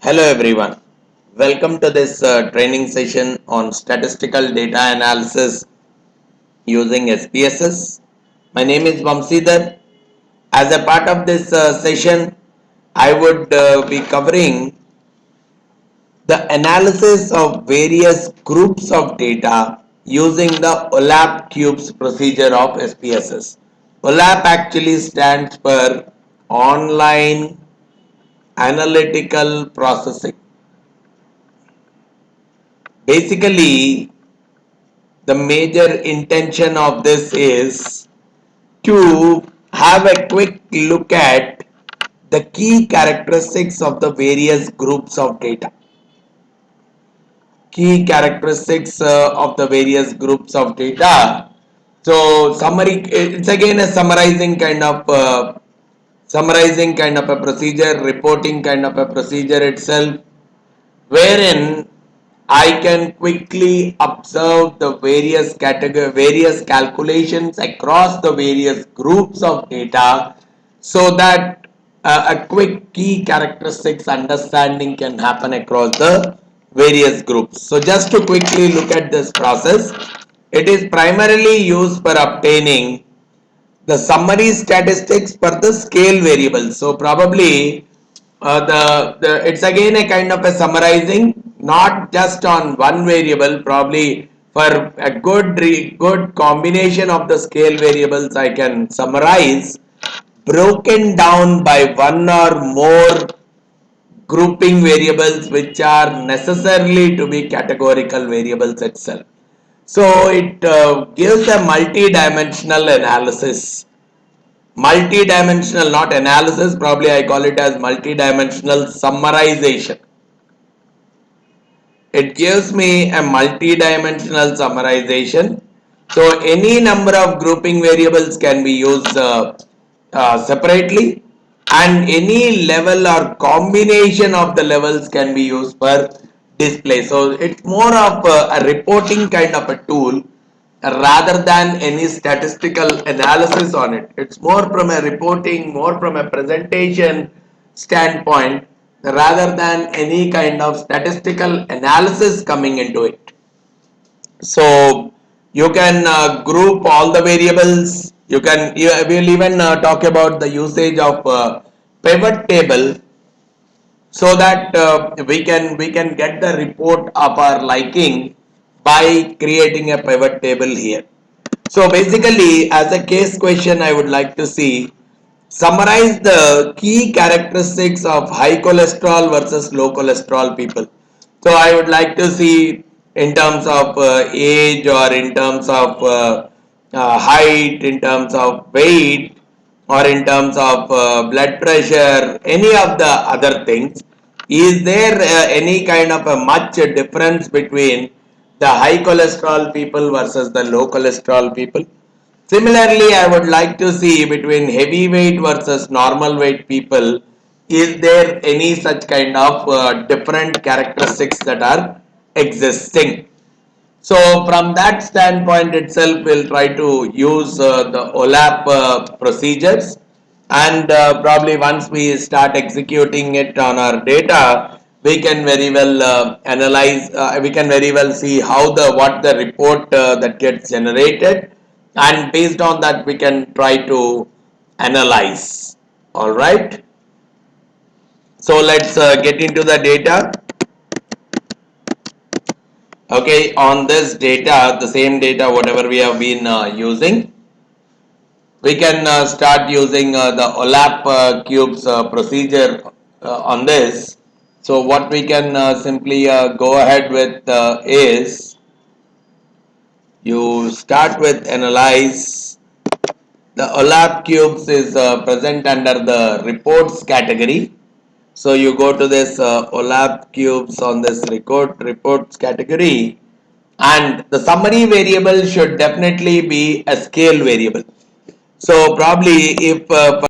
Hello everyone. Welcome to this training session on statistical data analysis using SPSS. My name is Vamsidhar. As a part of this session, I would be covering the analysis of various groups of data using the OLAP cubes procedure of SPSS. OLAP actually stands for Online Analytical Processing. Basically, the major intention of this is to have a quick look at the key characteristics of the various groups of data. Key characteristics of the various groups of data. So summary, it's again a summarizing kind of a procedure, reporting kind of a procedure itself, wherein I can quickly observe the various calculations across the various groups of data, so that a quick key characteristics understanding can happen across the various groups. So just to quickly look at this process, it is primarily used for obtaining the summary statistics for the scale variables. So probably it's again a kind of a summarizing, not just on one variable. Probably for a good combination of the scale variables, I can summarize broken down by one or more grouping variables which are necessarily to be categorical variables itself. So it gives a multi-dimensional analysis. Multi-dimensional, not analysis, probably I call it as multi-dimensional summarization. It gives me a multi-dimensional summarization. So any number of grouping variables can be used separately, and any level or combination of the levels can be used for display. So it's more of a reporting kind of a tool rather than any statistical analysis on it. It's more from a reporting, more from a presentation standpoint rather than any kind of statistical analysis coming into it. So you can group all the variables. We'll even talk about the usage of pivot table, so that we can get the report of our liking by creating a pivot table here. So basically, as a case question, I would like to see summarize the key characteristics of high cholesterol versus low cholesterol people. So I would like to see in terms of age, or in terms of height, in terms of weight, or in terms of blood pressure, any of the other things. Is there any kind of a much difference between the high cholesterol people versus the low cholesterol people? Similarly, I would like to see between heavyweight versus normal weight people, is there any such kind of different characteristics that are existing? So from that standpoint itself, we'll try to use the OLAP procedures, and probably once we start executing it on our data, we can very well analyze. We can very well see how what the report that gets generated, and based on that we can try to analyze. All right. So let's get into the data. Okay, on this data, the same data whatever we have been using, we can start using the OLAP cubes procedure on this. So what we can simply go ahead with is, you start with analyze. The OLAP cubes is present under the reports category. So you go to this OLAP cubes on this reports category, and the summary variable should definitely be a scale variable. So probably if